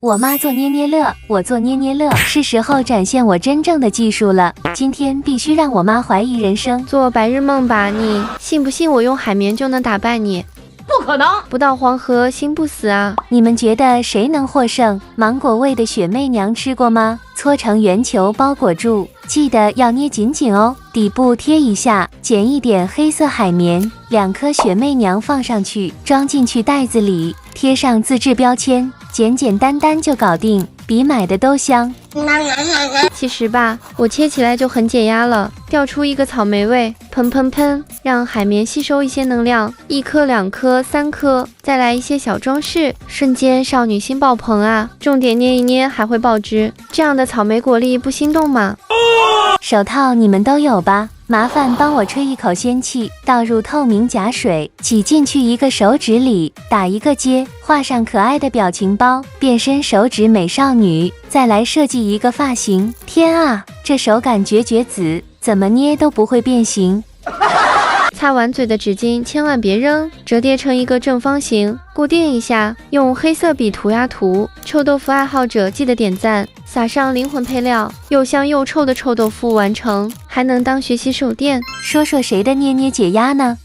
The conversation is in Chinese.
我妈做捏捏乐，我做捏捏乐，是时候展现我真正的技术了。今天必须让我妈怀疑人生。做白日梦吧你，信不信我用海绵就能打败你？不可能！不到黄河心不死啊！你们觉得谁能获胜？芒果味的雪媚娘吃过吗？搓成圆球包裹住，记得要捏紧紧哦。底部贴一下，剪一点黑色海绵，2颗雪媚娘放上去，装进去袋子里，贴上自制标签，简简单单就搞定，比买的都香。其实吧，我切起来就很解压了，调出一个草莓味，喷喷喷，让海绵吸收一些能量，1颗、2颗、3颗，再来一些小装饰，瞬间少女心爆棚啊！重点捏一捏还会爆汁，这样的草莓果粒不心动吗？手套你们都有吧？麻烦帮我吹一口仙气，倒入透明假水，挤进去1个手指里，打1个结，画上可爱的表情包，变身手指美少女，再来设计一个发型。天啊，这手感绝子，怎么捏都不会变形。擦完嘴的纸巾千万别扔，折叠成一个正方形，固定一下，用黑色笔涂呀涂。臭豆腐爱好者记得点赞，撒上灵魂配料，又香又臭的臭豆腐完成，还能当学习手电。说说谁的捏捏解压呢？